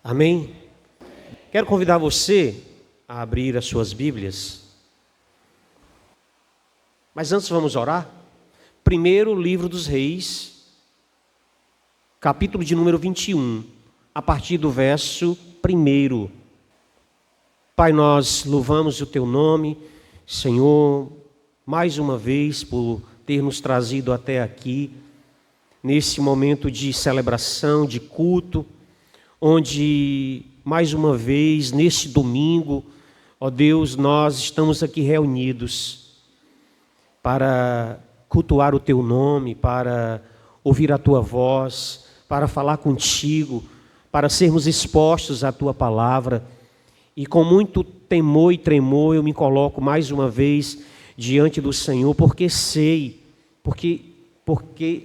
Amém? Quero convidar você a abrir as suas Bíblias. Mas antes vamos orar. Primeiro livro dos Reis, capítulo de número 21, a partir do verso 1. Pai, nós louvamos o Teu nome, Senhor, mais uma vez por ter nos trazido até aqui, nesse momento de celebração, de culto, onde, mais uma vez, neste domingo, ó Deus, nós estamos aqui reunidos para cultuar o Teu nome, para ouvir a Tua voz, para falar contigo, para sermos expostos à Tua palavra. E com muito temor e tremor eu me coloco mais uma vez diante do Senhor, porque sei, porque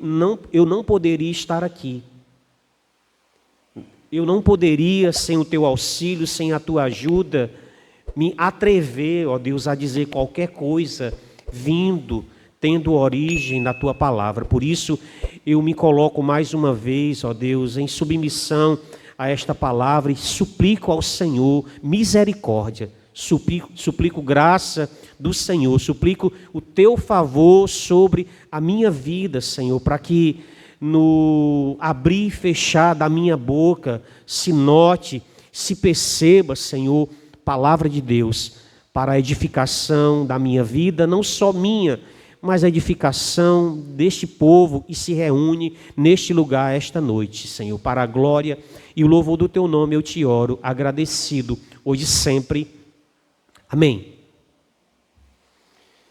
eu não poderia estar aqui. Eu não poderia, sem o Teu auxílio, sem a Tua ajuda, me atrever, ó Deus, a dizer qualquer coisa tendo origem na Tua palavra. Por isso, eu me coloco mais uma vez, ó Deus, em submissão a esta palavra e suplico ao Senhor misericórdia, suplico graça do Senhor, suplico o Teu favor sobre a minha vida, Senhor, para que no abrir e fechar da minha boca se note, se perceba, Senhor, palavra de Deus, para a edificação da minha vida, não só minha, mas a edificação deste povo que se reúne neste lugar esta noite, Senhor, para a glória e o louvor do Teu nome eu te oro, agradecido, hoje e sempre. Amém.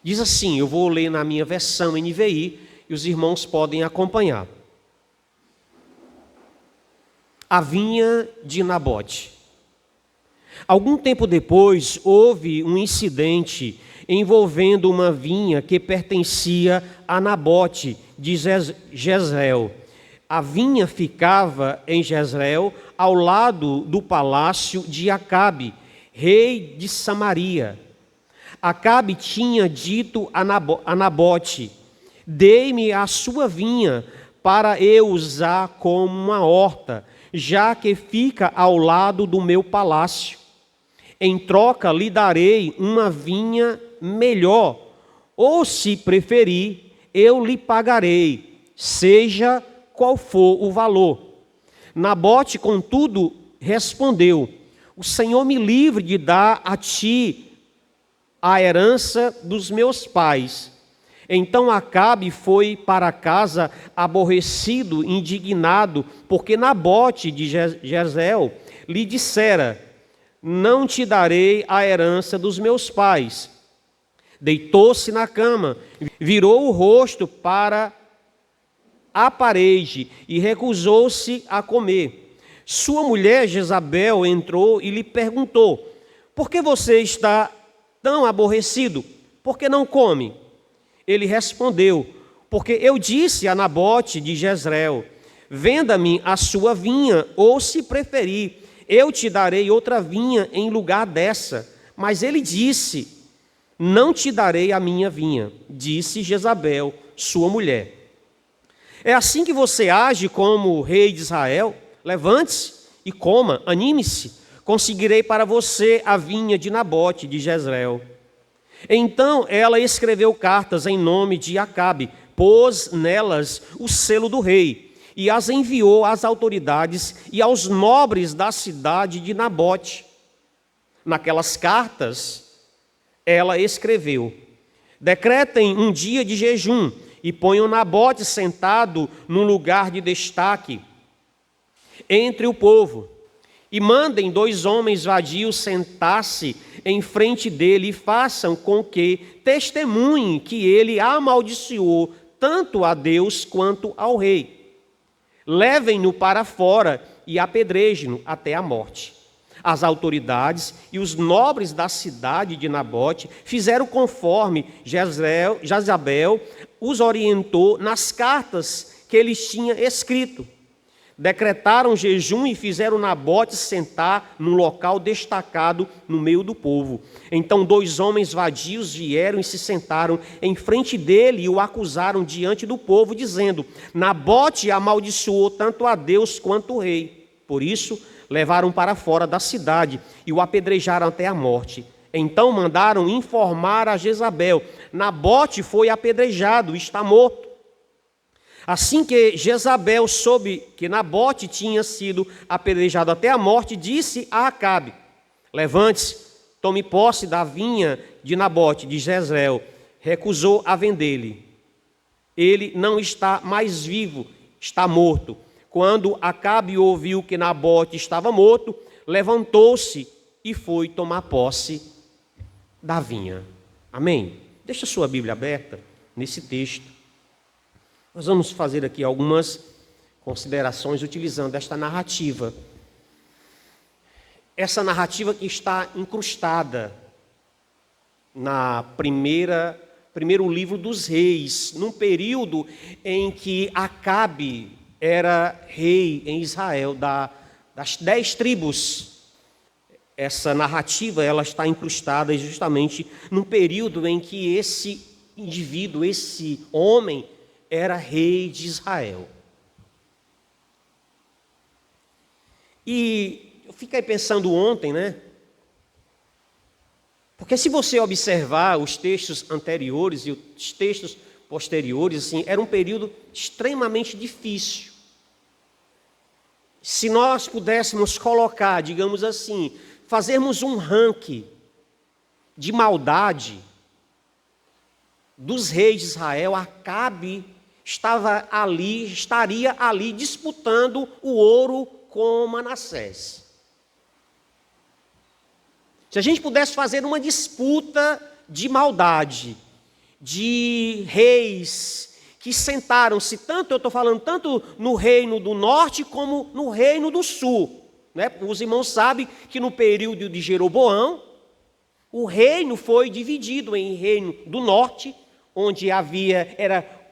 Diz assim, eu vou ler na minha versão NVI e os irmãos podem acompanhar. A vinha de Nabote. Algum tempo depois, houve um incidente envolvendo uma vinha que pertencia a Nabote de Jezreel. A vinha ficava em Jezreel, ao lado do palácio de Acabe, rei de Samaria. Acabe tinha dito a Nabote: dei-me a sua vinha para eu usar como uma horta, já que fica ao lado do meu palácio. Em troca lhe darei uma vinha melhor, ou se preferir, eu lhe pagarei, seja qual for o valor. Nabote, contudo, respondeu: o Senhor me livre de dar a ti a herança dos meus pais. Então Acabe foi para casa aborrecido, indignado, porque Nabote de Jezreel lhe dissera: não te darei a herança dos meus pais. Deitou-se na cama, virou o rosto para a parede e recusou-se a comer. Sua mulher Jezabel entrou e lhe perguntou: por que você está tão aborrecido? Por que não come? Ele respondeu: porque eu disse a Nabote de Jezreel: venda-me a sua vinha, ou se preferir, eu te darei outra vinha em lugar dessa. Mas ele disse: não te darei a minha vinha, disse Jezabel, sua mulher. É assim que você age como rei de Israel? Levante-se e coma, anime-se, conseguirei para você a vinha de Nabote de Jezreel. Então ela escreveu cartas em nome de Acabe, pôs nelas o selo do rei e as enviou às autoridades e aos nobres da cidade de Nabote. Naquelas cartas ela escreveu: decretem um dia de jejum e ponham Nabote sentado num lugar de destaque entre o povo. E mandem 2 homens vadios sentar-se em frente dele e façam com que testemunhem que ele amaldiçoou tanto a Deus quanto ao rei. Levem-no para fora e apedrejem-no até a morte. As autoridades e os nobres da cidade de Nabote fizeram conforme Jezabel os orientou nas cartas que eles tinham escrito. Decretaram jejum e fizeram Nabote sentar num local destacado no meio do povo. Então 2 homens vadios vieram e se sentaram em frente dele e o acusaram diante do povo, dizendo: Nabote amaldiçoou tanto a Deus quanto o rei. Por isso, levaram para fora da cidade e o apedrejaram até a morte. Então mandaram informar a Jezabel: Nabote foi apedrejado, está morto. Assim que Jezabel soube que Nabote tinha sido apedrejado até a morte, disse a Acabe: levante-se, tome posse da vinha de Nabote de Jezreel. Recusou a vendê-lhe. Ele não está mais vivo, está morto. Quando Acabe ouviu que Nabote estava morto, levantou-se e foi tomar posse da vinha. Amém? Deixa sua Bíblia aberta nesse texto. Nós vamos fazer aqui algumas considerações utilizando esta narrativa. Essa narrativa que está incrustada na primeiro livro dos reis, num período em que Acabe era rei em Israel, das 10 tribos. Essa narrativa ela está incrustada justamente num período em que esse indivíduo, esse homem, era rei de Israel. E eu fiquei pensando ontem, porque se você observar os textos anteriores e os textos posteriores, assim, era um período extremamente difícil. Se nós pudéssemos colocar, digamos assim, fazermos um ranking de maldade dos reis de Israel, Acabe estaria ali disputando o ouro com Manassés. Se a gente pudesse fazer uma disputa de maldade, de reis que sentaram-se, eu estou falando tanto no reino do norte como no reino do sul. Os irmãos sabem que no período de Jeroboão, o reino foi dividido em reino do norte, onde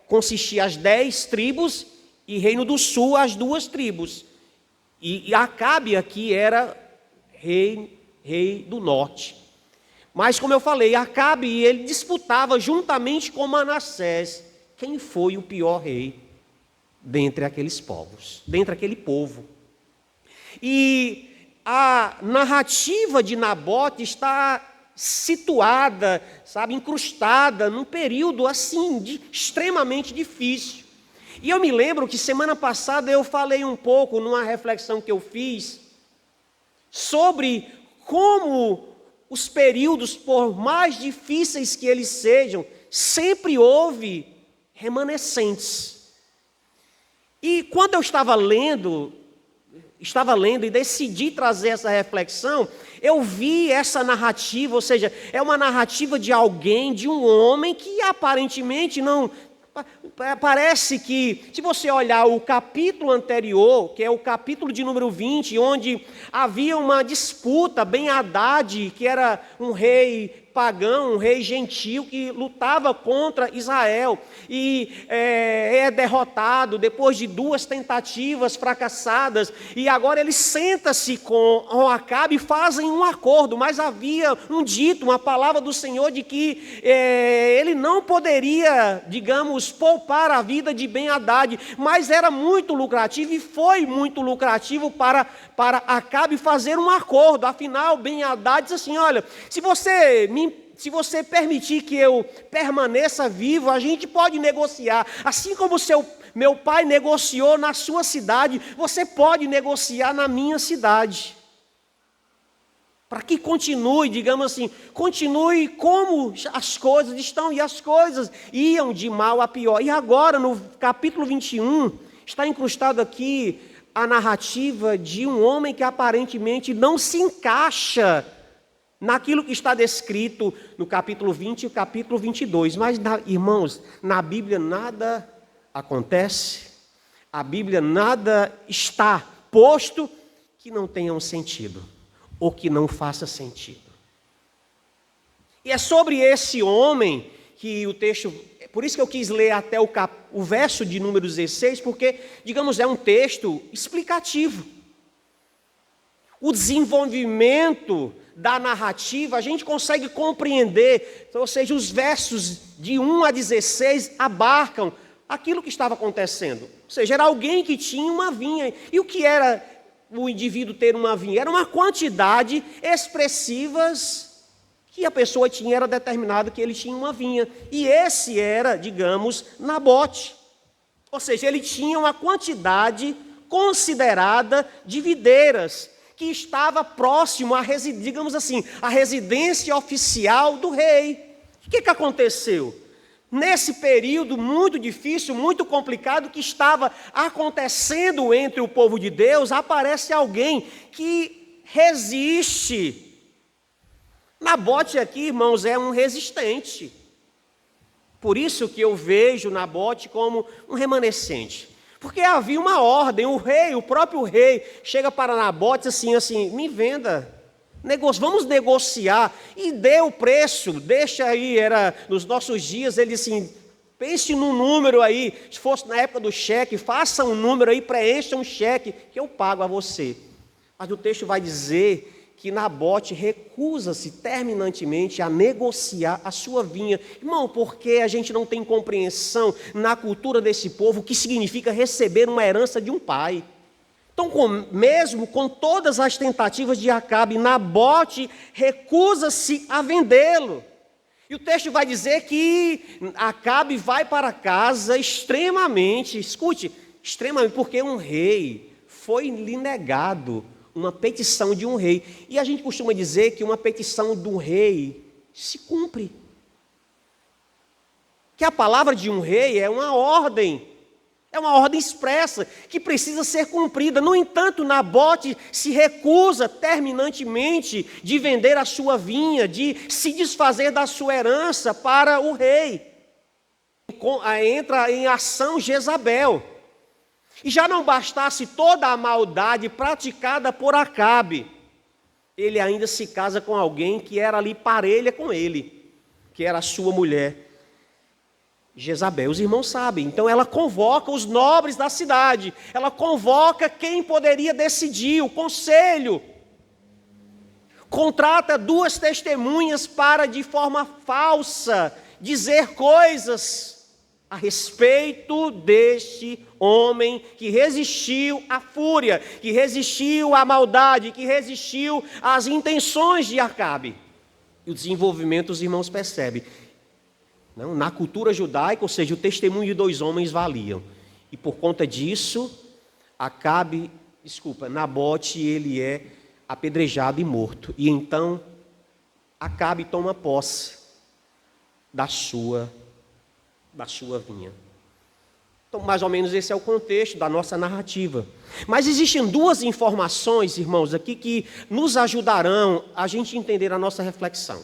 consistia as 10 tribos, e reino do sul, as 2 tribos. E Acabe aqui era rei do norte. Mas, como eu falei, Acabe, ele disputava juntamente com Manassés quem foi o pior rei dentre aqueles povos, dentre aquele povo. E a narrativa de Nabote está situada, incrustada num período assim extremamente difícil. E eu me lembro que semana passada eu falei um pouco numa reflexão que eu fiz sobre como os períodos, por mais difíceis que eles sejam, sempre houve remanescentes. E quando eu estava lendo e decidi trazer essa reflexão, eu vi essa narrativa, ou seja, é uma narrativa de alguém, de um homem que aparentemente não... Parece que, se você olhar o capítulo anterior, que é o capítulo de número 20, onde havia uma disputa, Ben-Hadad, que era um rei pagão, um rei gentil, que lutava contra Israel, e é derrotado depois de 2 tentativas fracassadas, e agora ele senta-se com Acabe e fazem um acordo, mas havia um dito, uma palavra do Senhor de que ele não poderia, digamos, poupar a vida de Ben-Hadad, mas era muito lucrativo e foi muito lucrativo para Acabe fazer um acordo. Afinal, Ben-Hadad disse assim: olha, se você permitir que eu permaneça vivo, a gente pode negociar. Assim como meu pai negociou na sua cidade, você pode negociar na minha cidade. Para que continue, digamos assim, continue como as coisas estão, e as coisas iam de mal a pior. E agora, no capítulo 21, está incrustado aqui a narrativa de um homem que aparentemente não se encaixa naquilo que está descrito no capítulo 20 e o capítulo 22. Mas, irmãos, na Bíblia nada acontece, a Bíblia nada está posto que não tenha um sentido, ou que não faça sentido. E é sobre esse homem que o texto... Por isso que eu quis ler até o verso de número 16, porque, digamos, é um texto explicativo. O desenvolvimento da narrativa, a gente consegue compreender, ou seja, os versos de 1 a 16 abarcam aquilo que estava acontecendo. Ou seja, era alguém que tinha uma vinha. E o que era o indivíduo ter uma vinha? Era uma quantidade expressivas que a pessoa tinha, era determinado que ele tinha uma vinha. E esse era, digamos, Nabote. Ou seja, ele tinha uma quantidade considerada de videiras, que estava próximo a, digamos assim, a residência oficial do rei. O que aconteceu? Nesse período muito difícil, muito complicado que estava acontecendo entre o povo de Deus, aparece alguém que resiste. Nabote aqui, irmãos, é um resistente. Por isso que eu vejo Nabote como um remanescente. Porque havia uma ordem, o próprio rei, chega para Nabote assim, me venda. Vamos negociar, e dê o preço, deixa aí, era nos nossos dias, ele assim, pense num número aí, se fosse na época do cheque, faça um número aí, preencha um cheque, que eu pago a você. Mas o texto vai dizer que Nabote recusa-se terminantemente a negociar a sua vinha. Irmão, porque a gente não tem compreensão na cultura desse povo o que significa receber uma herança de um pai. Então, mesmo com todas as tentativas de Acabe, Nabote recusa-se a vendê-lo. E o texto vai dizer que Acabe vai para casa extremamente, porque um rei foi-lhe negado uma petição de um rei. E a gente costuma dizer que uma petição do rei se cumpre. Que a palavra de um rei é uma ordem expressa que precisa ser cumprida. No entanto, Nabote se recusa terminantemente de vender a sua vinha, de se desfazer da sua herança para o rei. Entra em ação Jezabel. E já não bastasse toda a maldade praticada por Acabe, ele ainda se casa com alguém que era ali parelha com ele, que era a sua mulher, Jezabel. Os irmãos sabem. Então ela convoca os nobres da cidade, ela convoca quem poderia decidir, o conselho. Contrata 2 testemunhas para, de forma falsa, dizer coisas a respeito deste homem que resistiu à fúria, que resistiu à maldade, que resistiu às intenções de Acabe. E o desenvolvimento, os irmãos percebem. Não, na cultura judaica, ou seja, o testemunho de 2 homens valiam. E por conta disso, Nabote, ele é apedrejado e morto. E então, Acabe toma posse da sua vinha. Então, mais ou menos esse é o contexto da nossa narrativa. Mas existem 2 informações, irmãos, aqui que nos ajudarão a gente entender a nossa reflexão.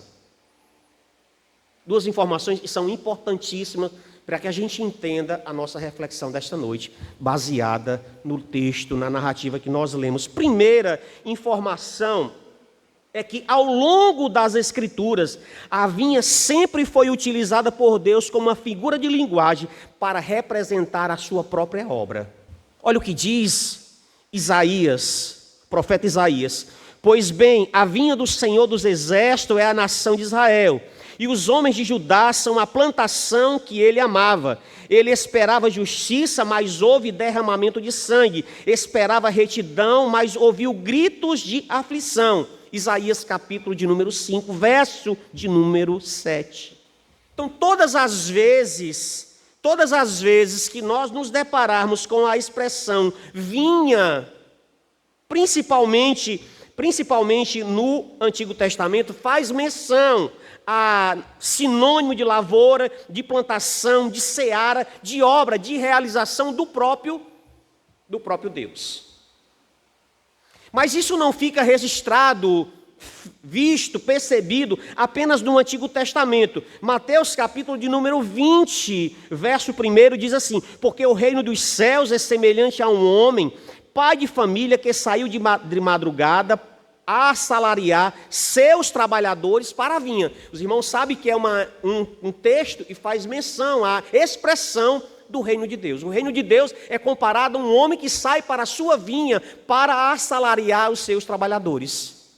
2 informações que são importantíssimas para que a gente entenda a nossa reflexão desta noite, baseada no texto, na narrativa que nós lemos. Primeira informação é que ao longo das Escrituras, a vinha sempre foi utilizada por Deus como uma figura de linguagem para representar a sua própria obra. Olha o que diz Isaías, profeta Isaías: pois bem, a vinha do Senhor dos Exércitos é a nação de Israel, e os homens de Judá são a plantação que ele amava. Ele esperava justiça, mas houve derramamento de sangue. Esperava retidão, mas ouviu gritos de aflição. Isaías capítulo de número 5, verso de número 7. Então, todas as vezes que nós nos depararmos com a expressão vinha, principalmente no Antigo Testamento, faz menção a sinônimo de lavoura, de plantação, de seara, de obra, de realização do próprio Deus. Mas isso não fica registrado, visto, percebido apenas no Antigo Testamento. Mateus capítulo de número 20, verso 1 diz assim: porque o reino dos céus é semelhante a um homem, pai de família, que saiu de madrugada a assalariar seus trabalhadores para a vinha. Os irmãos sabem que é um texto que faz menção à expressão do reino de Deus. O reino de Deus é comparado a um homem que sai para a sua vinha para assalariar os seus trabalhadores.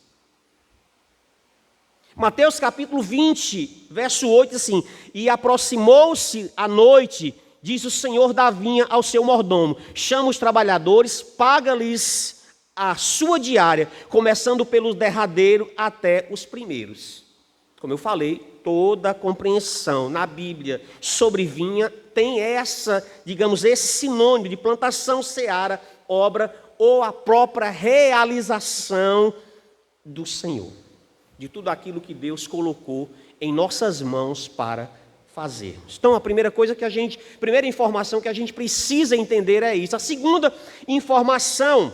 Mateus capítulo 20, verso 8, diz assim: e aproximou-se a noite, diz o Senhor da vinha ao seu mordomo: chama os trabalhadores, paga-lhes a sua diária, começando pelo derradeiro até os primeiros. Como eu falei, toda a compreensão na Bíblia sobre vinha tem esse sinônimo de plantação, seara, obra ou a própria realização do Senhor, de tudo aquilo que Deus colocou em nossas mãos para fazermos. Então, a primeira informação que a gente precisa entender é isso. A segunda informação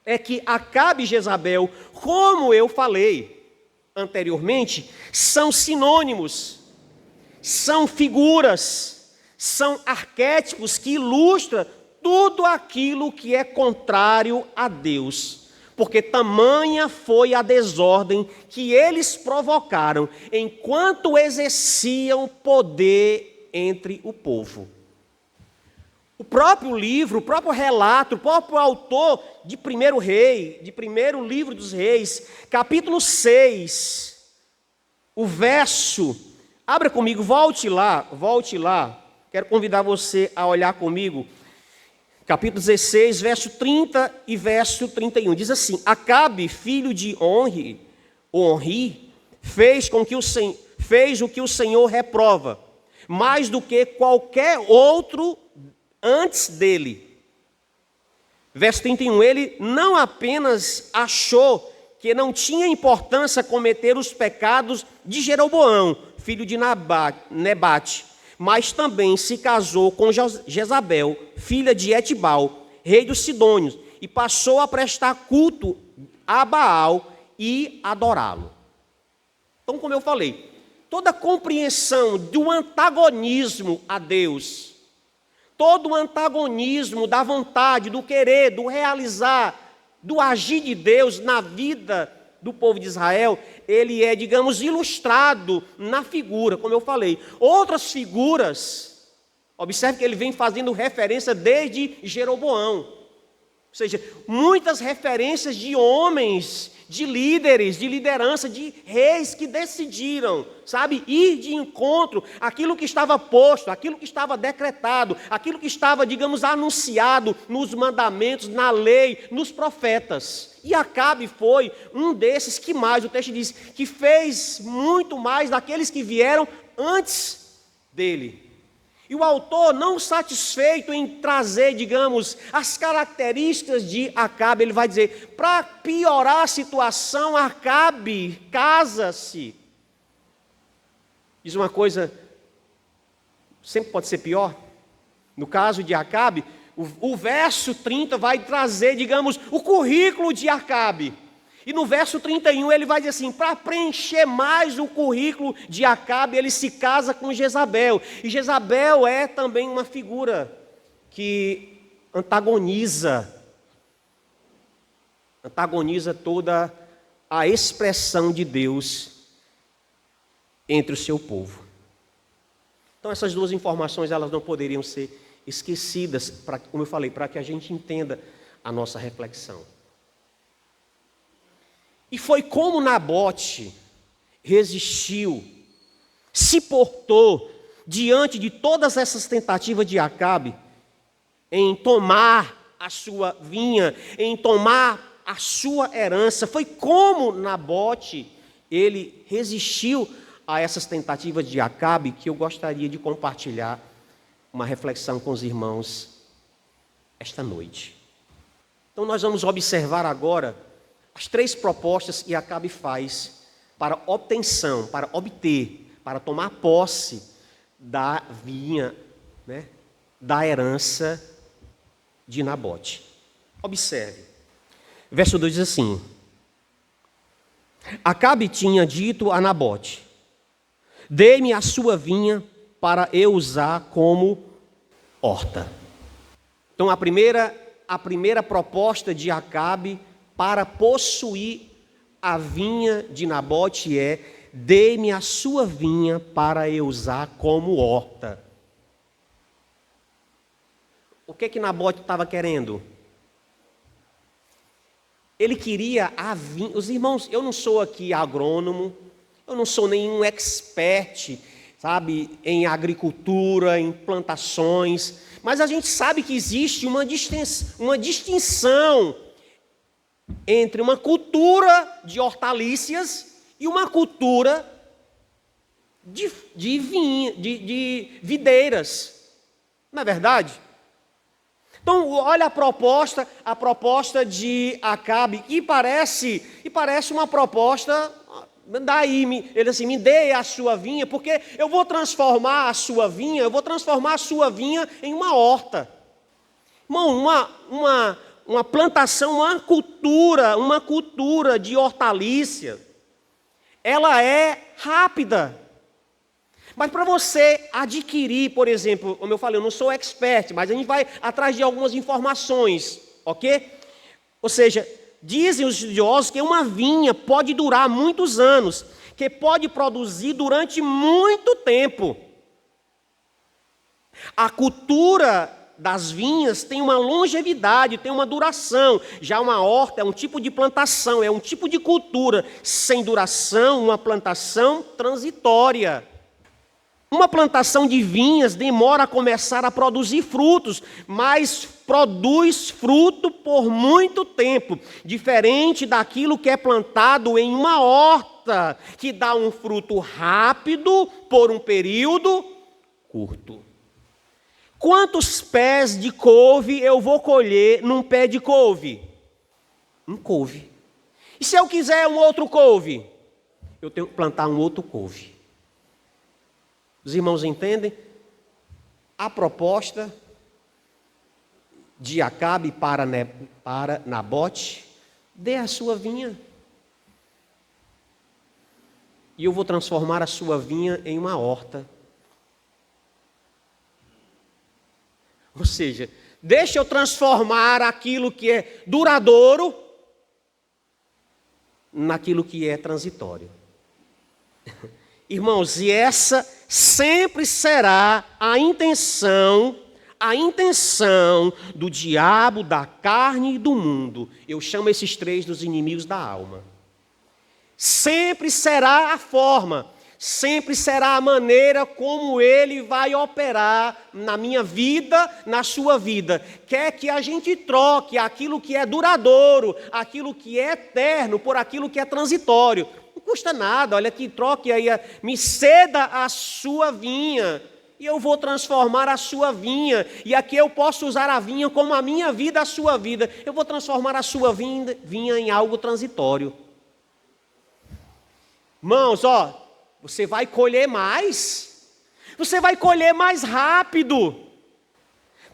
é que Acabe e Jezabel, como eu falei anteriormente, são sinônimos, são figuras, são arquétipos que ilustram tudo aquilo que é contrário a Deus. Porque tamanha foi a desordem que eles provocaram enquanto exerciam poder entre o povo. O próprio livro, o próprio relato, o próprio autor de primeiro livro dos reis, capítulo 6, o verso, abra comigo, volte lá, quero convidar você a olhar comigo, capítulo 16, verso 30 e verso 31, diz assim: Acabe, filho de Onri, fez o que o Senhor reprova, mais do que qualquer outro antes dele. Verso 31, ele não apenas achou que não tinha importância cometer os pecados de Jeroboão, filho de Nebate, mas também se casou com Jezabel, filha de Etibal, rei dos Sidônios, e passou a prestar culto a Baal e adorá-lo. Então, como eu falei, toda a compreensão do antagonismo a Deus, todo o antagonismo da vontade, do querer, do realizar, do agir de Deus na vida do povo de Israel, ele é, ilustrado na figura, como eu falei. Outras figuras, observe que ele vem fazendo referência desde Jeroboão. Ou seja, muitas referências de homens, de líderes, de liderança, de reis que decidiram, ir de encontro àquilo que estava posto, àquilo que estava decretado, àquilo que estava, anunciado nos mandamentos, na lei, nos profetas. E Acabe foi um desses que mais, o texto diz, que fez muito mais daqueles que vieram antes dele. E o autor, não satisfeito em trazer, as características de Acabe, ele vai dizer, para piorar a situação, Acabe casa-se. Diz uma coisa, sempre pode ser pior. No caso de Acabe, o verso 30 vai trazer, o currículo de Acabe. E no verso 31 ele vai dizer assim, para preencher mais o currículo de Acabe, ele se casa com Jezabel. E Jezabel é também uma figura que antagoniza toda a expressão de Deus entre o seu povo. Então essas duas informações, elas não poderiam ser esquecidas, como eu falei, para que a gente entenda a nossa reflexão. E foi como Nabote resistiu, se portou diante de todas essas tentativas de Acabe em tomar a sua vinha, em tomar a sua herança. Foi como Nabote, ele resistiu a essas tentativas de Acabe, que eu gostaria de compartilhar uma reflexão com os irmãos esta noite. Então nós vamos observar agora as 3 propostas que Acabe faz para obtenção, para obter, para tomar posse da vinha, da herança de Nabote. Observe, verso 2 diz assim: Acabe tinha dito a Nabote, dê-me a sua vinha para eu usar como horta. Então a primeira proposta de Acabe para possuir a vinha de Nabote é: dê-me a sua vinha para eu usar como horta. O que Nabote estava querendo? Ele queria a vinha. Os irmãos, eu não sou aqui agrônomo, eu não sou nenhum expert, em agricultura, em plantações, mas a gente sabe que existe uma distinção entre uma cultura de hortaliças e uma cultura de videiras. Não é verdade? Então, olha a proposta de Acabe, e parece uma proposta, ele assim, me dê a sua vinha, porque eu vou transformar a sua vinha em uma horta. Irmão, uma plantação, uma cultura de hortaliça, ela é rápida. Mas para você adquirir, por exemplo, como eu falei, eu não sou expert, mas a gente vai atrás de algumas informações, ok? Ou seja, dizem os estudiosos que uma vinha pode durar muitos anos, que pode produzir durante muito tempo. A cultura das vinhas tem uma longevidade, tem uma duração. Já uma horta é um tipo de plantação, é um tipo de cultura sem duração, uma plantação transitória. Uma plantação de vinhas demora a começar a produzir frutos, mas produz fruto por muito tempo, diferente daquilo que é plantado em uma horta, que dá um fruto rápido por um período curto. Quantos pés de couve eu vou colher num pé de couve? Um couve. E se eu quiser um outro couve? Eu tenho que plantar um outro couve. Os irmãos entendem? A proposta de Acabe para Nabote: dê a sua vinha, e eu vou transformar a sua vinha em uma horta. Ou seja, deixa eu transformar aquilo que é duradouro naquilo que é transitório. Irmãos, e essa sempre será a intenção do diabo, da carne e do mundo. Eu chamo esses três dos inimigos da alma. Sempre será a forma, sempre será a maneira como ele vai operar na minha vida, na sua vida. Quer que a gente troque aquilo que é duradouro, aquilo que é eterno, por aquilo que é transitório. Não custa nada, olha aqui, troque aí, me ceda a sua vinha, e eu vou transformar a sua vinha, e aqui eu posso usar a vinha como a minha vida, a sua vida. Eu vou transformar a sua vinha em algo transitório. Irmãos, você vai colher mais, você vai colher mais rápido.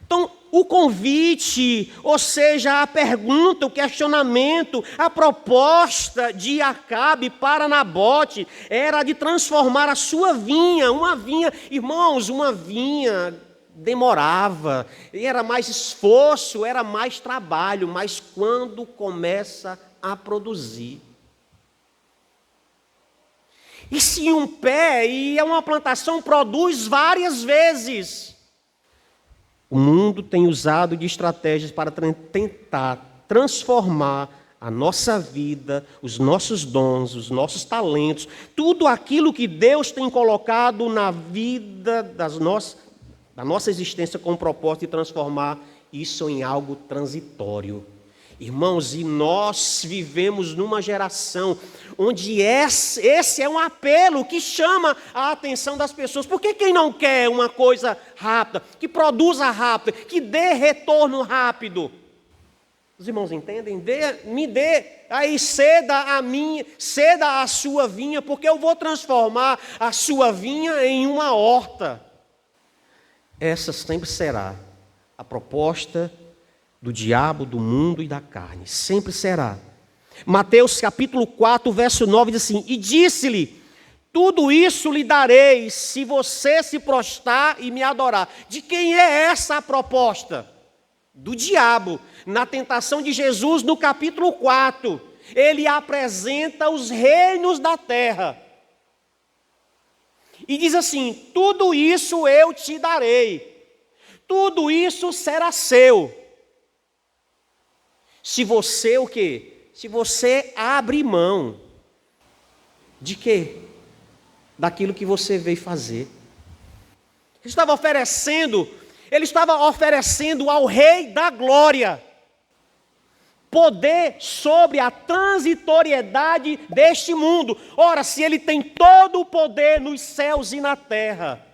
Então, o convite, ou seja, a pergunta, o questionamento, a proposta de Acabe para Nabote era de transformar a sua vinha, uma vinha, irmãos, uma vinha demorava, era mais esforço, era mais trabalho, mas quando começa a produzir. E se um pé, e é uma plantação, produz várias vezes. O mundo tem usado de estratégias para tentar transformar a nossa vida, os nossos dons, os nossos talentos, tudo aquilo que Deus tem colocado na vida da nossa existência com o propósito de transformar isso em algo transitório. Irmãos, e nós vivemos numa geração onde esse é um apelo que chama a atenção das pessoas. Por que quem não quer uma coisa rápida, que produza rápido, que dê retorno rápido? Os irmãos entendem? Me dê, aí ceda a sua vinha, porque eu vou transformar a sua vinha em uma horta. Essa sempre será a proposta do diabo, do mundo e da carne. Sempre será. Mateus capítulo 4, verso 9 diz assim: e disse-lhe, tudo isso lhe darei, se você se prostrar e me adorar. De quem é essa a proposta? Do diabo. Na tentação de Jesus, no capítulo 4, ele apresenta os reinos da terra. E diz assim: tudo isso eu te darei. Tudo isso será seu. Se você o quê? Se você abre mão de quê? Daquilo que você veio fazer. Ele estava oferecendo ao Rei da Glória poder sobre a transitoriedade deste mundo. Ora, se ele tem todo o poder nos céus e na terra,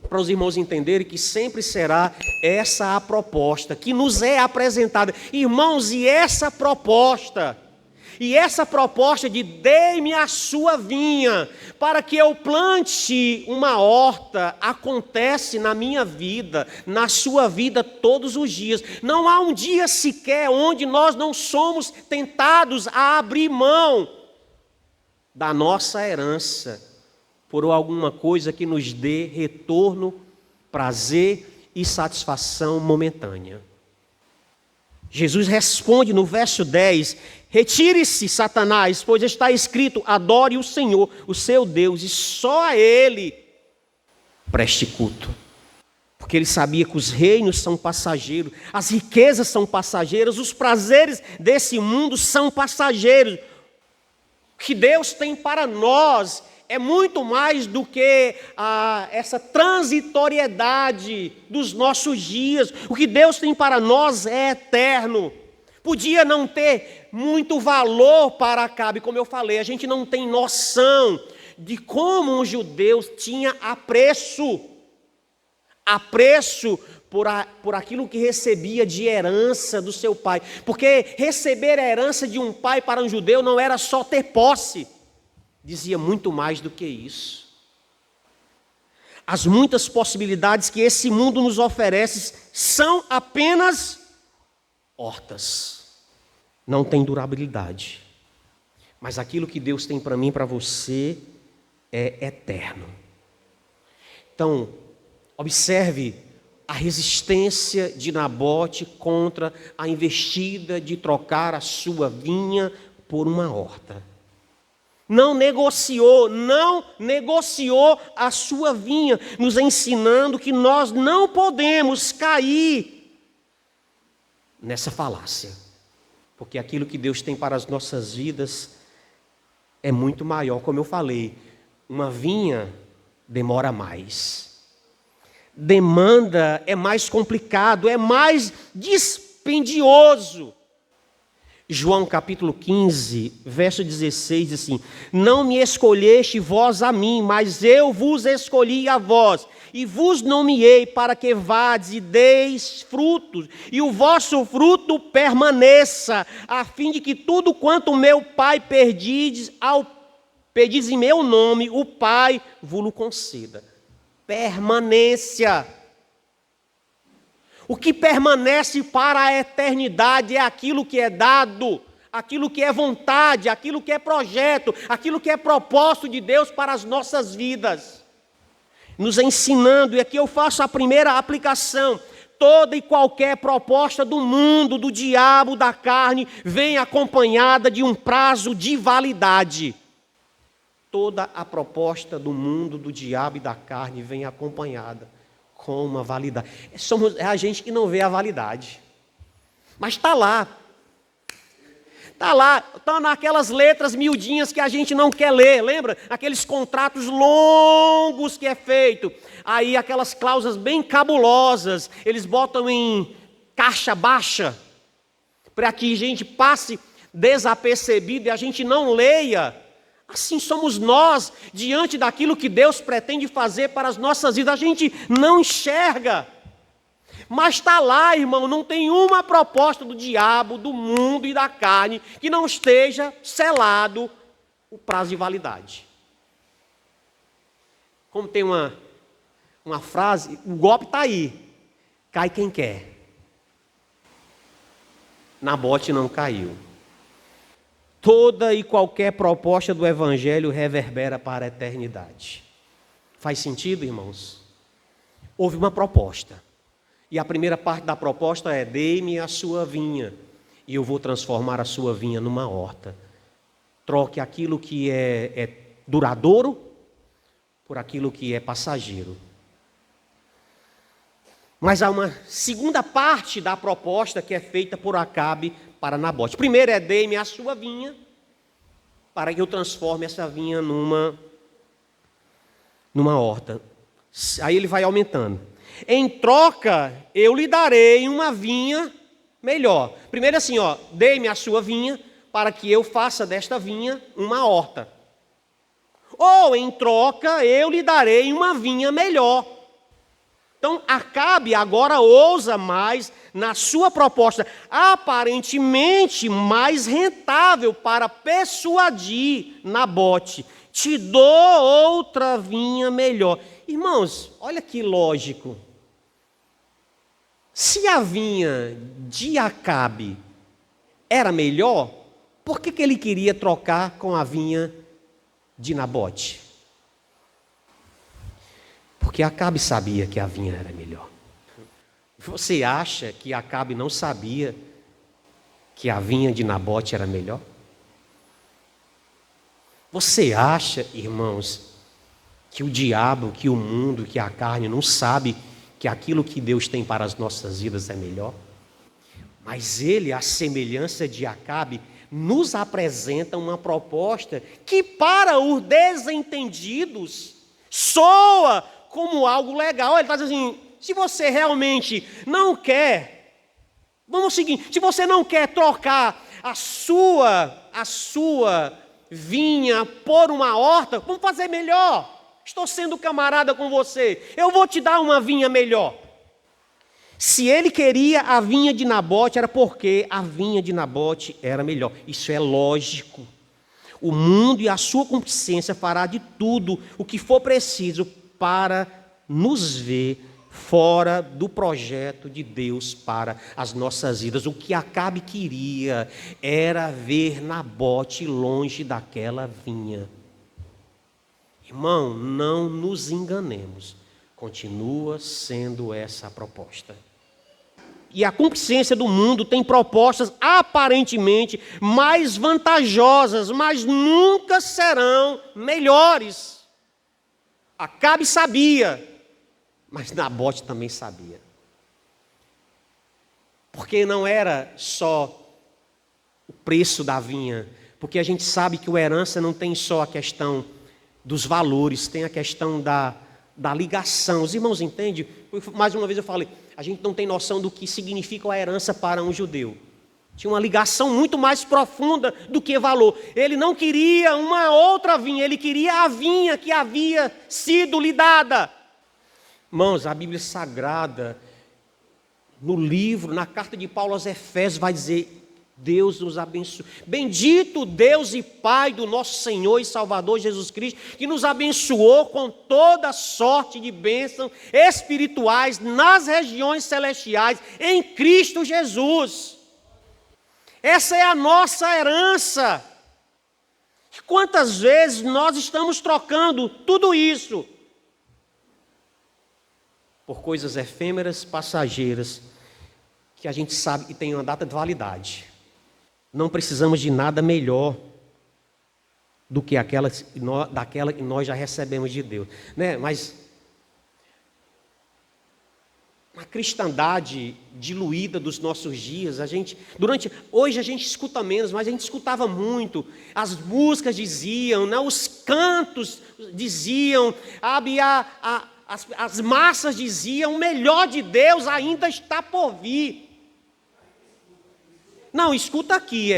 para os irmãos entenderem que sempre será essa a proposta que nos é apresentada. Irmãos, e essa proposta de dê-me a sua vinha, para que eu plante uma horta, acontece na minha vida, na sua vida todos os dias. Não há um dia sequer onde nós não somos tentados a abrir mão da nossa herança por alguma coisa que nos dê retorno, prazer e satisfação momentânea. Jesus responde no verso 10, retire-se, Satanás, pois está escrito, adore o Senhor, o seu Deus, e só a Ele preste culto. Porque ele sabia que os reinos são passageiros, as riquezas são passageiras, os prazeres desse mundo são passageiros. O que Deus tem para nós é muito mais do que essa transitoriedade dos nossos dias. O que Deus tem para nós é eterno. Podia não ter muito valor para Acabe, como eu falei, a gente não tem noção de como um judeu tinha apreço por aquilo que recebia de herança do seu pai. Porque receber a herança de um pai para um judeu não era só ter posse, dizia muito mais do que isso. As muitas possibilidades que esse mundo nos oferece são apenas hortas, não tem durabilidade. Mas aquilo que Deus tem para mim e para você é eterno. Então, observe a resistência de Nabote contra a investida de trocar a sua vinha por uma horta. Não negociou a sua vinha, nos ensinando que nós não podemos cair nessa falácia. Porque aquilo que Deus tem para as nossas vidas é muito maior. Como eu falei, uma vinha demora mais. Demanda é mais complicado, é mais dispendioso. João capítulo 15, verso 16, diz assim, não me escolheste vós a mim, mas eu vos escolhi a vós, e vos nomeei para que vades e deis frutos, e o vosso fruto permaneça, a fim de que tudo quanto meu Pai pedis em meu nome, o Pai vos conceda. Permanência. O que permanece para a eternidade é aquilo que é dado, aquilo que é vontade, aquilo que é projeto, aquilo que é propósito de Deus para as nossas vidas. Nos ensinando, e aqui eu faço a primeira aplicação, toda e qualquer proposta do mundo, do diabo, da carne, vem acompanhada de um prazo de validade. Toda a proposta do mundo, do diabo e da carne vem acompanhada com uma validade. É a gente que não vê a validade. Mas está lá. Está lá. Estão naquelas letras miudinhas que a gente não quer ler. Lembra? Aqueles contratos longos que é feito. Aí aquelas cláusulas bem cabulosas. Eles botam em caixa baixa. Para que a gente passe desapercebido e a gente não leia. Assim somos nós, diante daquilo que Deus pretende fazer para as nossas vidas. A gente não enxerga. Mas está lá, irmão, não tem uma proposta do diabo, do mundo e da carne que não esteja selado o prazo de validade. Como tem uma frase, o golpe está aí, cai quem quer. Nabote não caiu. Toda e qualquer proposta do Evangelho reverbera para a eternidade. Faz sentido, irmãos? Houve uma proposta. E a primeira parte da proposta é, dê-me a sua vinha, e eu vou transformar a sua vinha numa horta. Troque aquilo que é duradouro por aquilo que é passageiro. Mas há uma segunda parte da proposta que é feita por Acabe para Nabote. Primeiro é, dê-me a sua vinha, para que eu transforme essa vinha numa horta. Aí ele vai aumentando. Em troca, eu lhe darei uma vinha melhor. Primeiro assim, dê-me a sua vinha para que eu faça desta vinha uma horta. Ou em troca eu lhe darei uma vinha melhor. Então Acabe agora ousa mais na sua proposta, aparentemente mais rentável, para persuadir Nabote: te dou outra vinha melhor. Irmãos, olha que lógico. Se a vinha de Acabe era melhor, por que ele queria trocar com a vinha de Nabote? Porque Acabe sabia que a vinha era melhor. Você acha que Acabe não sabia que a vinha de Nabote era melhor? Você acha, irmãos, que o diabo, que o mundo, que a carne não sabe que aquilo que Deus tem para as nossas vidas é melhor? Mas ele, à semelhança de Acabe, nos apresenta uma proposta que para os desentendidos soa como algo legal. Ele está dizendo assim: se você realmente não quer, vamos seguir, se você não quer trocar a sua vinha por uma horta, vamos fazer melhor. Estou sendo camarada com você, eu vou te dar uma vinha melhor. Se ele queria a vinha de Nabote, era porque a vinha de Nabote era melhor. Isso é lógico. O mundo e a sua concupiscência fará de tudo o que for preciso para nos ver fora do projeto de Deus para as nossas vidas. O que Acabe queria era ver Nabote longe daquela vinha. Irmão, não nos enganemos. Continua sendo essa a proposta. E a concupiscência do mundo tem propostas aparentemente mais vantajosas, mas nunca serão melhores. Acabe sabia, mas Nabote também sabia. Porque não era só o preço da vinha, porque a gente sabe que o herança não tem só a questão dos valores, tem a questão da ligação. Os irmãos entendem? Mais uma vez eu falei, a gente não tem noção do que significa a herança para um judeu. Tinha uma ligação muito mais profunda do que valor. Ele não queria uma outra vinha, ele queria a vinha que havia sido lhe dada. Irmãos, a Bíblia Sagrada, no livro, na carta de Paulo aos Efésios, vai dizer: Deus nos abençoe. Bendito Deus e Pai do nosso Senhor e Salvador Jesus Cristo, que nos abençoou com toda sorte de bênçãos espirituais nas regiões celestiais em Cristo Jesus. Essa é a nossa herança. Quantas vezes nós estamos trocando tudo isso por coisas efêmeras, passageiras, que a gente sabe que tem uma data de validade. Não precisamos de nada melhor do que daquela que nós já recebemos de Deus, né? Mas a cristandade diluída dos nossos dias, hoje a gente escuta menos, mas a gente escutava muito. As músicas diziam, né? Os cantos diziam, as massas diziam: o melhor de Deus ainda está por vir. Não, escuta aqui,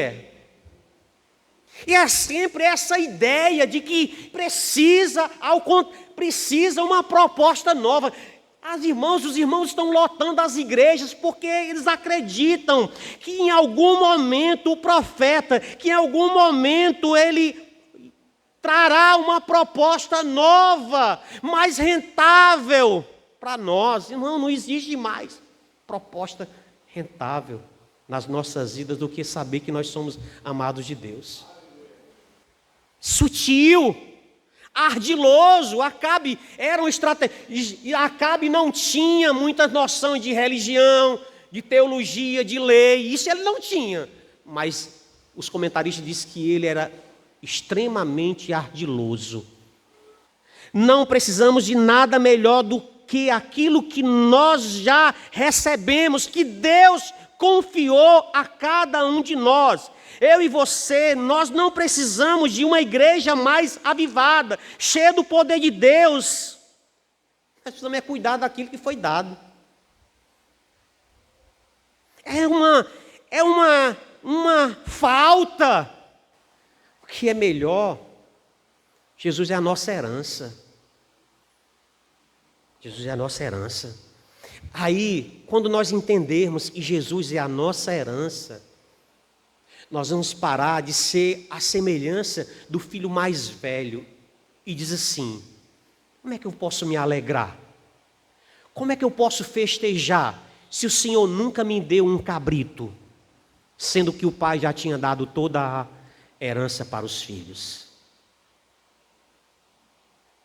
E é sempre essa ideia de que precisa uma proposta nova. Os irmãos estão lotando as igrejas porque eles acreditam que em algum momento o profeta, que em algum momento ele trará uma proposta nova, mais rentável para nós. Irmão, não existe mais proposta rentável nas nossas vidas do que saber que nós somos amados de Deus. Sutil, ardiloso. Acabe era uma estratégia. Acabe não tinha muita noção de religião, de teologia, de lei. Isso ele não tinha. Mas os comentaristas dizem que ele era extremamente ardiloso. Não precisamos de nada melhor do que aquilo que nós já recebemos, que Deus confiou a cada um de nós. Eu e você, nós não precisamos de uma igreja mais avivada, cheia do poder de Deus. Nós precisamos cuidar daquilo que foi dado. uma falta. O que é melhor? Jesus é a nossa herança. Jesus é a nossa herança. Aí, quando nós entendermos que Jesus é a nossa herança, nós vamos parar de ser a semelhança do filho mais velho e diz assim: como é que eu posso me alegrar? Como é que eu posso festejar se o Senhor nunca me deu um cabrito, sendo que o pai já tinha dado toda a herança para os filhos?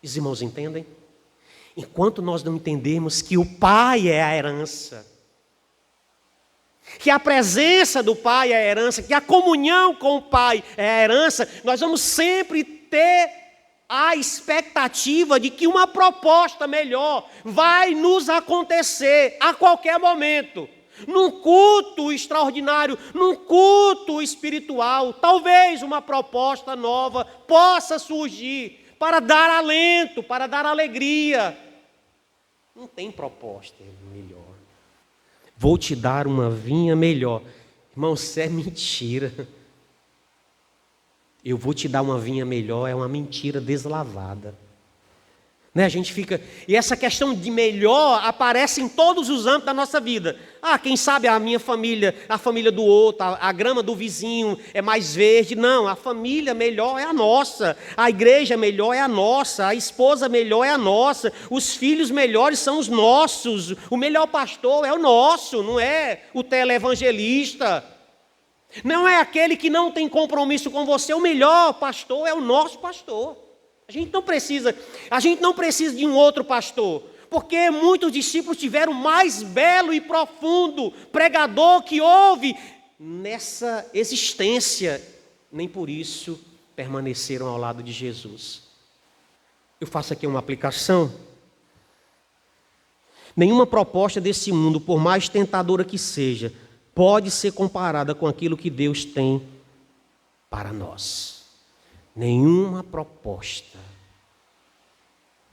Os irmãos entendem? Enquanto nós não entendermos que o pai é a herança, que a presença do pai é a herança, que a comunhão com o pai é a herança, nós vamos sempre ter a expectativa de que uma proposta melhor vai nos acontecer a qualquer momento. Num culto extraordinário, num culto espiritual, talvez uma proposta nova possa surgir para dar alento, para dar alegria. Não tem proposta melhor. Vou te dar uma vinha melhor. Irmão, isso é mentira. Eu vou te dar uma vinha melhor é uma mentira deslavada. Né? A gente fica... E essa questão de melhor aparece em todos os âmbitos da nossa vida. Quem sabe a minha família, a família do outro, a grama do vizinho é mais verde. Não, a família melhor é a nossa. A igreja melhor é a nossa. A esposa melhor é a nossa. Os filhos melhores são os nossos. O melhor pastor é o nosso, não é o televangelista. Não é aquele que não tem compromisso com você. O melhor pastor é o nosso pastor. A gente não precisa de um outro pastor, porque muitos discípulos tiveram o mais belo e profundo pregador que houve nessa existência, nem por isso permaneceram ao lado de Jesus. Eu faço aqui uma aplicação. Nenhuma proposta desse mundo, por mais tentadora que seja, pode ser comparada com aquilo que Deus tem para nós. Nenhuma proposta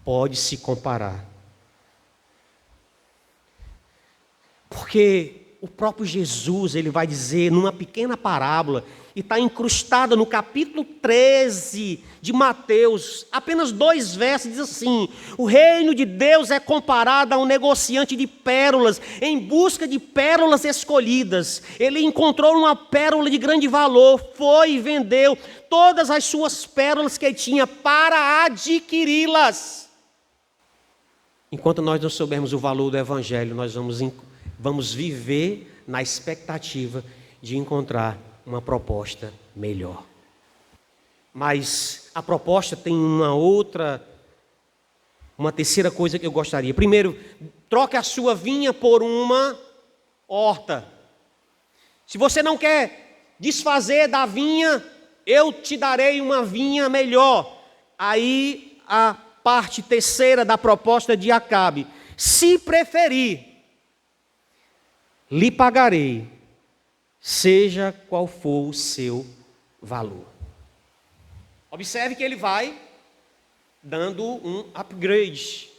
pode se comparar. Porque o próprio Jesus, ele vai dizer numa pequena parábola, e está incrustada no capítulo 13 de Mateus, apenas 2 versos, diz assim: o reino de Deus é comparado a um negociante de pérolas, em busca de pérolas escolhidas. Ele encontrou uma pérola de grande valor, foi e vendeu todas as suas pérolas que tinha para adquiri-las. Enquanto nós não soubermos o valor do evangelho, nós vamos viver na expectativa de encontrar uma proposta melhor. Mas a proposta tem uma terceira coisa que eu gostaria. Primeiro, troque a sua vinha por uma horta. Se você não quer desfazer da vinha, eu te darei uma vinha melhor. Aí a parte terceira da proposta de Acabe: se preferir, lhe pagarei, seja qual for o seu valor. Observe que ele vai dando um upgrade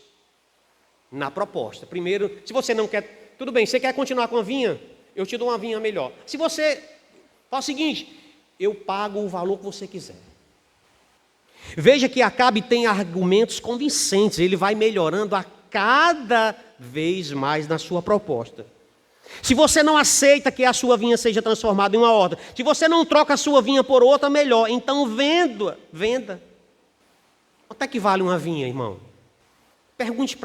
na proposta. Primeiro, se você não quer, tudo bem, você quer continuar com a vinha? Eu te dou uma vinha melhor. Se você faz o seguinte, eu pago o valor que você quiser. Veja que Acabe tem argumentos convincentes, ele vai melhorando a cada vez mais na sua proposta. Se você não aceita que a sua vinha seja transformada em uma horta, se você não troca a sua vinha por outra melhor, então venda. Quanto é que vale uma vinha, irmão? Pergunte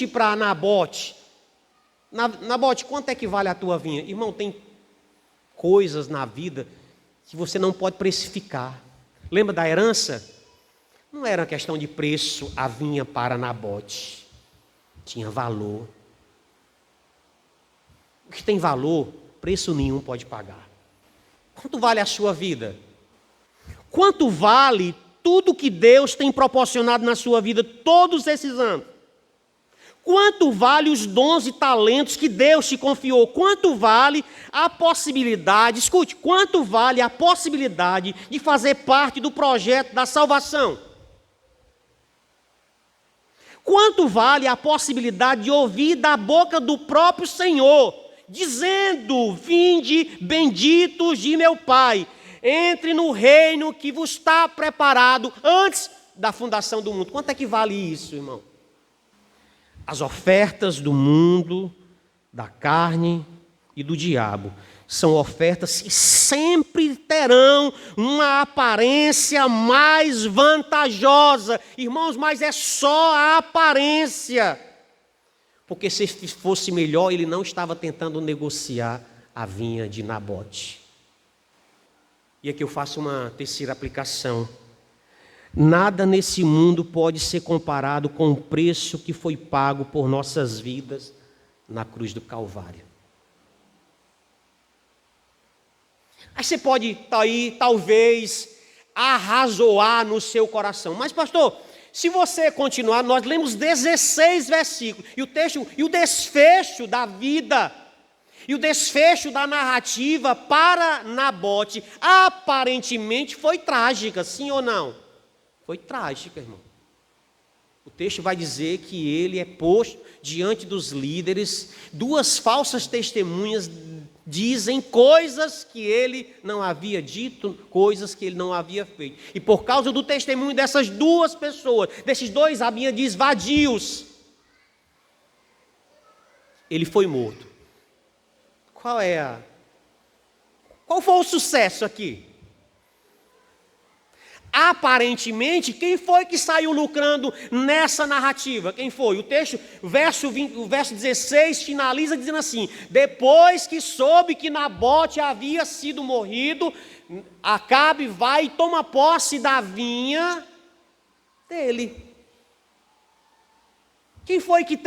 para Nabote. Nabote, quanto é que vale a tua vinha? Irmão, tem coisas na vida que você não pode precificar. Lembra da herança? Não era uma questão de preço a vinha para Nabote. Tinha valor. O que tem valor, preço nenhum pode pagar. Quanto vale a sua vida? Quanto vale tudo que Deus tem proporcionado na sua vida todos esses anos? Quanto vale os dons e talentos que Deus te confiou? Quanto vale a possibilidade, escute, quanto vale a possibilidade de fazer parte do projeto da salvação? Quanto vale a possibilidade de ouvir da boca do próprio Senhor, dizendo: vinde, benditos de meu Pai, entre no reino que vos está preparado antes da fundação do mundo. Quanto é que vale isso, irmão? As ofertas do mundo, da carne e do diabo são ofertas que sempre terão uma aparência mais vantajosa. Irmãos, mas é só a aparência. Porque se fosse melhor, ele não estava tentando negociar a vinha de Nabote. E aqui eu faço uma terceira aplicação. Nada nesse mundo pode ser comparado com o preço que foi pago por nossas vidas na cruz do Calvário. Aí você pode estar aí, talvez, arrazoar no seu coração. Mas, pastor, se você continuar, nós lemos 16 versículos. E o desfecho da vida, e o desfecho da narrativa para Nabote, aparentemente foi trágica, sim ou não? Foi trágica, irmão. O texto vai dizer que ele é posto diante dos líderes, duas falsas testemunhas dizem coisas que ele não havia dito, coisas que ele não havia feito. E por causa do testemunho dessas duas pessoas, desses dois, a Bíblia diz, vadios, ele foi morto. Qual foi o sucesso aqui? Aparentemente, quem foi que saiu lucrando nessa narrativa? Quem foi? O texto, o verso 16 finaliza dizendo assim: depois que soube que Nabote havia sido morrido, Acabe vai e toma posse da vinha dele. Quem foi que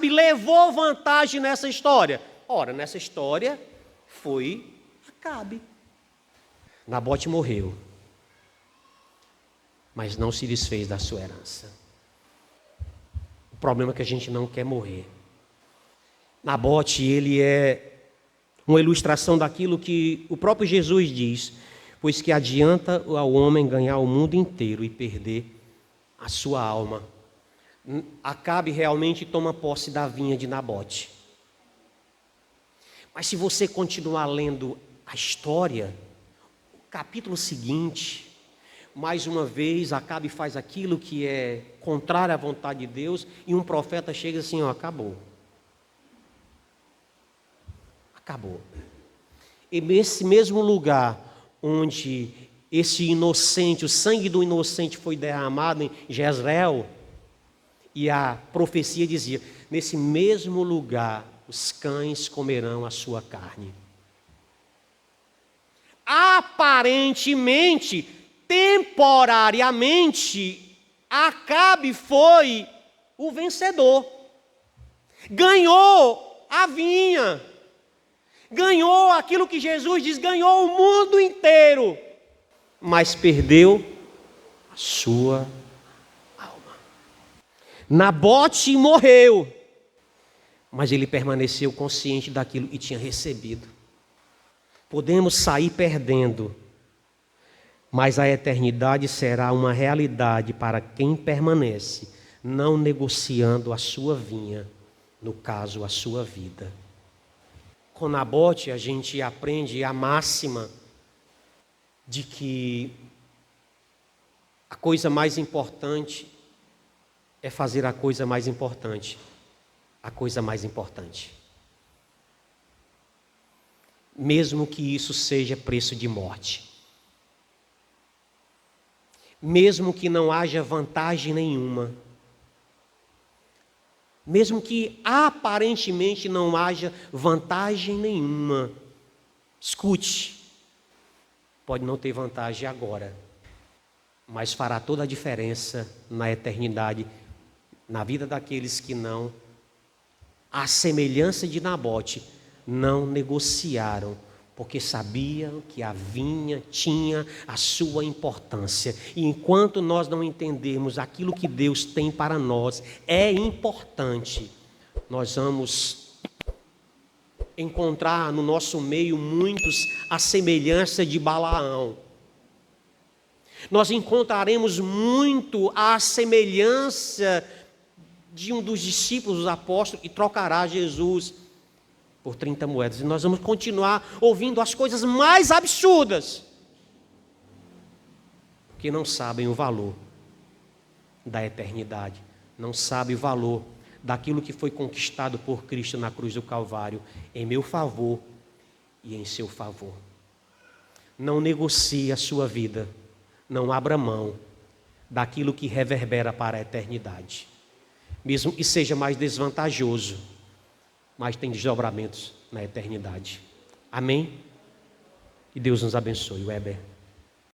levou vantagem nessa história? Ora, nessa história foi Acabe. Nabote morreu, mas não se desfez da sua herança. O problema é que a gente não quer morrer. Nabote, ele é uma ilustração daquilo que o próprio Jesus diz, pois que adianta ao homem ganhar o mundo inteiro e perder a sua alma. Acabe realmente toma posse da vinha de Nabote. Mas se você continuar lendo a história, capítulo seguinte, mais uma vez, Acabe faz aquilo que é contrário à vontade de Deus, e um profeta chega assim, acabou. Acabou. E nesse mesmo lugar onde esse inocente, o sangue do inocente foi derramado em Jezreel, e a profecia dizia, nesse mesmo lugar os cães comerão a sua carne. Aparentemente, temporariamente, Acabe foi o vencedor. Ganhou a vinha. Ganhou aquilo que Jesus diz, ganhou o mundo inteiro. Mas perdeu a sua alma. Nabote morreu, mas ele permaneceu consciente daquilo que tinha recebido. Podemos sair perdendo, mas a eternidade será uma realidade para quem permanece, não negociando a sua vinha, no caso, a sua vida. Com Nabote, a gente aprende a máxima de que a coisa mais importante é fazer a coisa mais importante, a coisa mais importante. Mesmo que isso seja preço de morte. Mesmo que não haja vantagem nenhuma. Mesmo que aparentemente não haja vantagem nenhuma. Escute, pode não ter vantagem agora, mas fará toda a diferença na eternidade, na vida daqueles que não, à semelhança de Nabote, não negociaram, porque sabiam que a vinha tinha a sua importância. E enquanto nós não entendermos aquilo que Deus tem para nós, é importante, nós vamos encontrar no nosso meio muitos à semelhança de Balaão. Nós encontraremos muito à semelhança de um dos discípulos, os apóstolos, e trocará Jesus por 30 moedas. E nós vamos continuar ouvindo as coisas mais absurdas, porque não sabem o valor da eternidade, não sabem o valor daquilo que foi conquistado por Cristo na cruz do Calvário, em meu favor e em seu favor. Não negocie a sua vida, não abra mão daquilo que reverbera para a eternidade, mesmo que seja mais desvantajoso, mas tem desdobramentos na eternidade. Amém? Que Deus nos abençoe, Weber.